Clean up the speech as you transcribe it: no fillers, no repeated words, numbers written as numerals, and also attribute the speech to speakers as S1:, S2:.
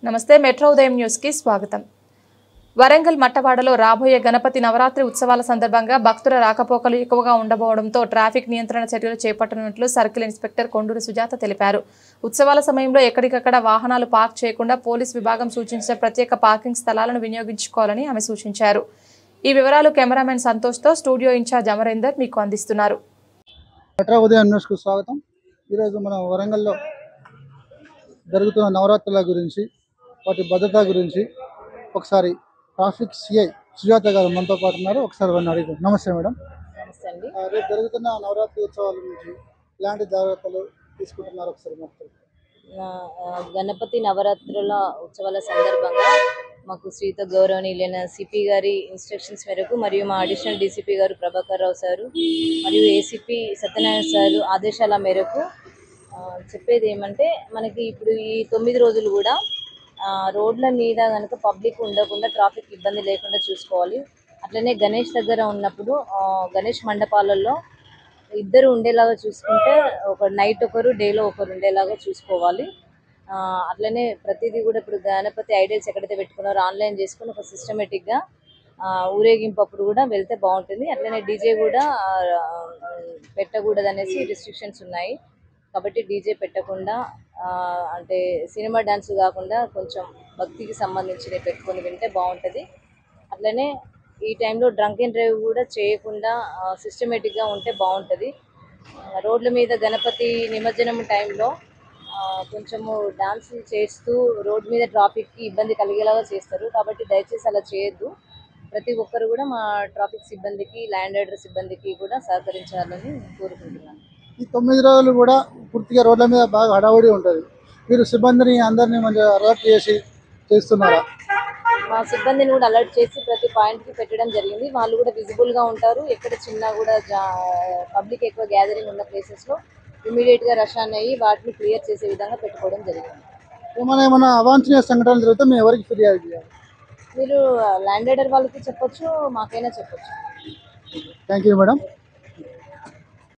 S1: నమస్తే మెట్రో ఉదయం న్యూస్ కి స్వాగతం. వరంగల్ మట్టవాడలో రాబోయే గణపతి నవరాత్రి ఉత్సవాల సందర్భంగా భక్తుల రాకపోకలు ఎక్కువగా ఉండబోవడంతో ట్రాఫిక్ నియంత్రణ చర్యలు చేపట్టనున్నట్లు సర్కిల్ ఇన్స్పెక్టర్ కొండూరు సుజాత తెలిపారు. ఉత్సవాల సమయంలో ఎక్కడికక్కడ వాహనాలు పార్క్ చేయకుండా పోలీస్ విభాగం సూచించిన ప్రత్యేక పార్కింగ్ స్థలాలను వినియోగించుకోవాలని ఆమె సూచించారు. ఈ వివరాలు కెమెరామెన్ సంతోష్ తో స్టూడియో ఇన్ఛార్జ్ అమరేందర్ మీకు అందిస్తున్నారు.
S2: మెట్రో ఉదయం న్యూస్ కు స్వాగతం. ఈరోజు మనం వరంగల్లో జరుగుతున్న నవరాత్రుల గురించి, వాటి భద్రత గురించి ఒకసారి ట్రాఫిక్ సిఐ సుజాత గారు మనతో పాటు ఉన్నారు. ఒకసారి వారిని అడిగాం. నమస్తే మేడం.
S3: నమస్తే అండి.
S2: రేపు జరుగుతున్న నవరాత్రి ఉత్సవాల గురించి ఎలాంటి జాగ్రత్తలు తీసుకుంటున్నారు ఒకసారి మాట్లాడుతున్నారు.
S3: గణపతి నవరాత్రుల ఉత్సవాల సందర్భంగా మాకు శ్రీత గౌరవనీయులైన సిపి గారి ఇన్స్ట్రక్షన్స్ మేరకు మరియు మా అడిషనల్ డీసీపీ గారు ప్రభాకర్ రావు సారు మరియు ఏసీపీ సత్యనారాయణ సారు ఆదేశాల మేరకు చెప్పేది ఏమంటే, మనకి ఇప్పుడు ఈ 9 రోజులు కూడా రోడ్ల మీద కనుక పబ్లిక్ ఉండకుండా ట్రాఫిక్ ఇబ్బంది లేకుండా చూసుకోవాలి. అట్లనే గణేష్ దగ్గర ఉన్నప్పుడు గణేష్ మండపాలలో ఇద్దరు ఉండేలాగా చూసుకుంటే, ఒక నైట్ ఒకరు డేలో ఒకరు ఉండేలాగా చూసుకోవాలి. అట్లనే ప్రతిదీ కూడా ఇప్పుడు గణపతి ఐడియల్స్ ఎక్కడైతే పెట్టుకున్నారో ఆన్లైన్ చేసుకుని ఒక సిస్టమేటిక్గా ఊరేగింపు అప్పుడు కూడా వెళ్తే బాగుంటుంది. అట్లనే డీజే కూడా పెట్టకూడదు అనేసి రిస్ట్రిక్షన్స్ ఉన్నాయి. కాబట్టి డీజే పెట్టకుండా అంటే సినిమా డ్యాన్స్ కాకుండా కొంచెం భక్తికి సంబంధించినవి పెట్టుకొని వింటే బాగుంటుంది. అట్లనే ఈ టైంలో డ్రంక్ అండ్ డ్రైవ్ కూడా చేయకుండా సిస్టమేటిక్గా ఉంటే బాగుంటుంది. రోడ్ల మీద గణపతి నిమజ్జనం టైంలో కొంచెము డాన్సులు చేస్తూ రోడ్ మీద ట్రాఫిక్కి ఇబ్బంది కలిగేలాగా చేస్తారు. కాబట్టి దయచేసి అలా చేయొద్దు. ప్రతి ఒక్కరు కూడా మా ట్రాఫిక్ సిబ్బందికి, ల్యాండ్ ఆర్డర్ సిబ్బందికి కూడా సహకరించాలని కోరుకుంటున్నాను.
S2: ఈ 9 రోజులు కూడా పూర్తిగా రోడ్ల మీద బాగా హడావుడి ఉంటుంది. మీరు సిబ్బందిని అందరినీ మంచిగా అలర్ట్ చేసి చేస్తున్నారా?
S3: మా సిబ్బందిని కూడా అలర్ట్ చేసి ప్రతి పాయింట్కి పెట్టడం జరిగింది. వాళ్ళు కూడా విజిబుల్గా ఉంటారు. ఎక్కడ చిన్న కూడా పబ్లిక్ ఎక్కువ గ్యాదరింగ్ ఉన్న ప్లేసెస్లో ఇమీడియట్గా రష్ అయ్యి వాటిని క్లియర్ చేసే విధంగా పెట్టుకోవడం జరిగింది.
S2: ఏమైనా అవాంఛనీయ సంఘటనలు జరిగితే మేము ఎవరికి ఫిర్యాదు చేయాలి?
S3: మీరు ల్యాండ్ ఆర్డర్ వాళ్ళకి చెప్పొచ్చు, మాకైనా చెప్పొచ్చు.
S2: Thank you madam.